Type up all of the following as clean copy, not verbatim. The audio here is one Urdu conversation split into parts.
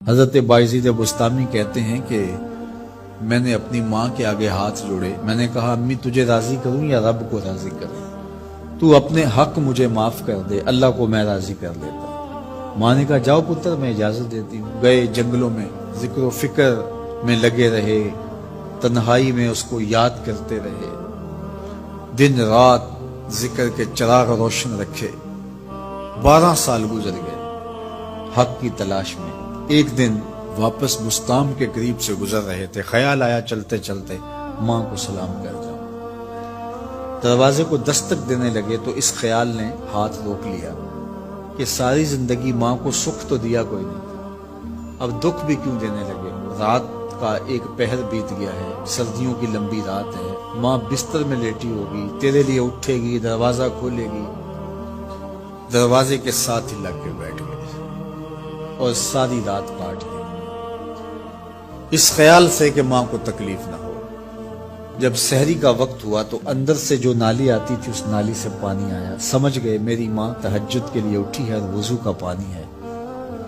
حضرت بایزید بستامی کہتے ہیں کہ میں نے اپنی ماں کے آگے ہاتھ جوڑے، میں نے کہا امی تجھے راضی کروں یا رب کو راضی کروں؟ تو اپنے حق مجھے معاف کر دے، اللہ کو میں راضی کر لیتا ہوں۔ ماں نے کہا جاؤ پتر میں اجازت دیتی ہوں۔ گئے جنگلوں میں ذکر و فکر میں لگے رہے، تنہائی میں اس کو یاد کرتے رہے، دن رات ذکر کے چراغ روشن رکھے۔ 12 سال گزر گئے حق کی تلاش میں۔ ایک دن واپس بستام کے قریب سے گزر رہے تھے، خیال آیا چلتے چلتے ماں کو سلام کر جاؤں۔ دروازے کو دستک دینے لگے تو اس خیال نے ہاتھ روک لیا کہ ساری زندگی ماں کو سکھ تو دیا کوئی نہیں، اب دکھ بھی کیوں دینے لگے؟ رات کا ایک پہر بیت گیا ہے، سردیوں کی لمبی رات ہے، ماں بستر میں لیٹی ہوگی، تیرے لیے اٹھے گی، دروازہ کھولے گی۔ دروازے کے ساتھ ہی لگ کے بیٹھ گئے اور ساری رات کاٹ گئی اس خیال سے کہ ماں کو تکلیف نہ ہو۔ جب سحری کا وقت ہوا تو اندر سے جو نالی آتی تھی اس نالی سے پانی آیا، سمجھ گئے میری ماں تہجد کے لیے اٹھی ہے اور وضو کا پانی ہے،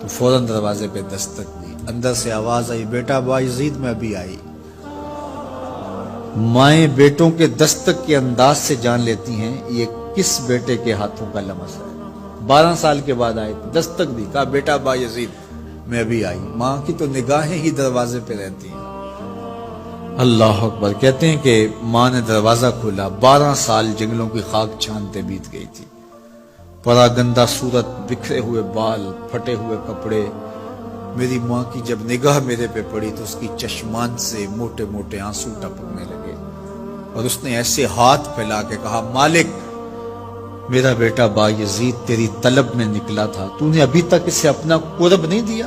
تو فوراً دروازے پہ دستک دی۔ اندر سے آواز آئی بیٹا بایزید میں ابھی آئی۔ مائیں بیٹوں کے دستک کے انداز سے جان لیتی ہیں یہ کس بیٹے کے ہاتھوں کا لمس ہے۔ 12 سال کے بعد آئے، دستک دی، کہا بیٹا بایزید میں ابھی آئی۔ ماں کی تو نگاہیں ہی دروازے پہ رہتی ہیں۔ اللہ اکبر۔ کہتے ہیں کہ ماں نے دروازہ کھولا، 12 سال جنگلوں کی خاک چھانتے بیت گئی تھی، پراگندہ صورت، بکھرے ہوئے بال، پھٹے ہوئے کپڑے۔ میری ماں کی جب نگاہ میرے پہ پڑی تو اس کی چشمان سے موٹے موٹے آنسو ٹپکنے لگے اور اس نے ایسے ہاتھ پھیلا کے کہا مالک میرا بیٹا بایزید تیری طلب میں نکلا تھا، تو نے ابھی تک اسے اپنا قرب نہیں دیا؟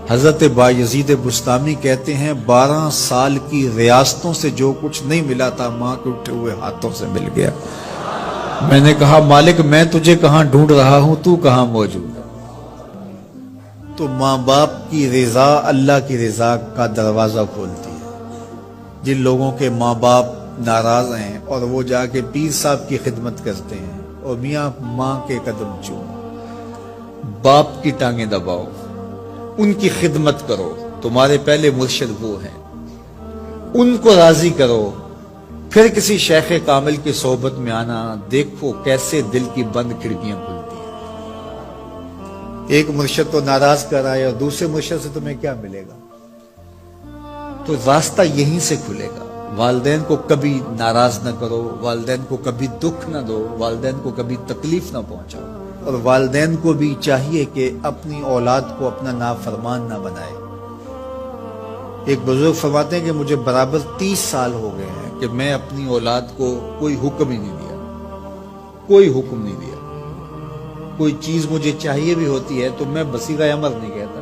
حضرت بایزید بستامی کہتے ہیں 12 سال کی ریاستوں سے جو کچھ نہیں ملا تھا ماں کے اٹھے ہوئے ہاتھوں سے مل گیا۔ میں نے کہا مالک میں تجھے کہاں ڈھونڈ رہا ہوں، تو کہاں موجود؟ تو ماں باپ کی رضا اللہ کی رضا کا دروازہ کھولتی ہے۔ جن لوگوں کے ماں باپ ناراض ہیں اور وہ جا کے پیر صاحب کی خدمت کرتے ہیں اور میاں ماں کے قدم چومو، باپ کی ٹانگیں دباؤ، ان کی خدمت کرو، تمہارے پہلے مرشد وہ ہیں، ان کو راضی کرو، پھر کسی شیخ کامل کی صحبت میں آنا، دیکھو کیسے دل کی بند کھڑکیاں کھلتی ہیں۔ ایک مرشد تو ناراض کر آئے اور دوسرے مرشد سے تمہیں کیا ملے گا؟ تو راستہ یہیں سے کھلے گا۔ والدین کو کبھی ناراض نہ کرو، والدین کو کبھی دکھ نہ دو، والدین کو کبھی تکلیف نہ پہنچاؤ، اور والدین کو بھی چاہیے کہ اپنی اولاد کو اپنا نافرمان نہ بنائے۔ ایک بزرگ فرماتے ہیں کہ مجھے برابر 30 سال ہو گئے ہیں کہ میں اپنی اولاد کو کوئی حکم ہی نہیں دیا، کوئی حکم نہیں دیا۔ کوئی چیز مجھے چاہیے بھی ہوتی ہے تو میں بصیغہ امر نہیں کہتا،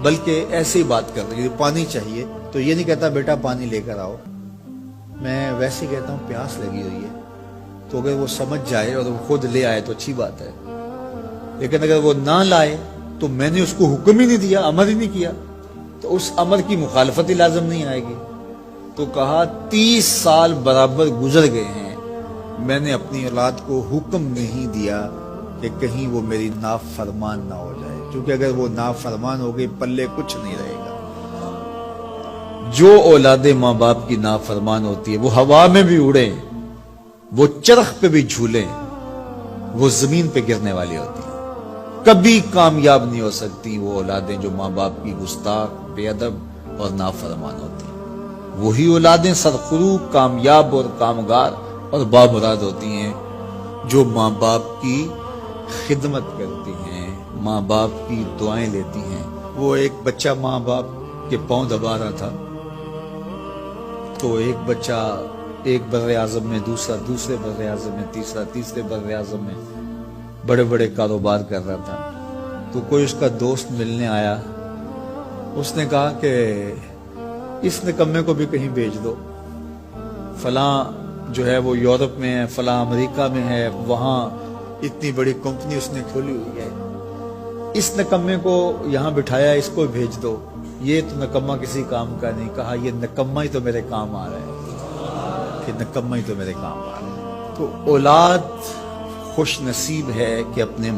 بلکہ ایسی بات کرتا ہوں، پانی چاہیے تو یہ نہیں کہتا بیٹا پانی لے کر آؤ، میں ویسے کہتا ہوں پیاس لگی ہوئی ہے، تو اگر وہ سمجھ جائے اور وہ خود لے آئے تو اچھی بات ہے، لیکن اگر وہ نہ لائے تو میں نے اس کو حکم ہی نہیں دیا، امر ہی نہیں کیا، تو اس امر کی مخالفت ہی لازم نہیں آئے گی۔ تو کہا 30 سال برابر گزر گئے ہیں، میں نے اپنی اولاد کو حکم نہیں دیا کہ کہیں وہ میری نافرمان نہ ہو جائے، کیونکہ اگر وہ نافرمان ہو گئی پلے کچھ نہیں رہے گا۔ جو اولاد ماں باپ کی نافرمان ہوتی ہے وہ ہوا میں بھی اڑے، وہ چرخ پہ بھی جھولیں، وہ زمین پہ گرنے والی ہوتی ہیں، کبھی کامیاب نہیں ہو سکتی وہ اولادیں جو ماں باپ کی گستاخ، بے ادب اور نافرمان ہوتی ہیں۔ وہی اولادیں سرخرو، کامیاب اور کامگار اور بامراد ہوتی ہیں جو ماں باپ کی خدمت کرتی ہیں، ماں باپ کی دعائیں لیتی ہیں۔ وہ ایک بچہ ماں باپ کے پاؤں دبا رہا تھا تو ایک بچہ ایک بر اعظم میں، دوسرے بر اعظم میں، تیسرے بر اعظم میں بڑے بڑے کاروبار کر رہا تھا۔ تو کوئی اس کا دوست ملنے آیا، اس نے کہا کہ اس نکمے کو بھی کہیں بھیج دو، فلاں جو ہے وہ یورپ میں ہے، فلاں امریکہ میں ہے، وہاں اتنی بڑی کمپنی اس نے کھولی ہوئی ہے، اس نکمے کو یہاں بٹھایا، اس کو بھیج دو، یہ تو نکمہ کسی کام کا نہیں۔ کہا یہ نکمہ ہی تو میرے کام آ رہا ہے، کہ نکمہ ہی تو میرے کام آ رہا ہے۔ تو اولاد خوش نصیب ہے کہ اپنے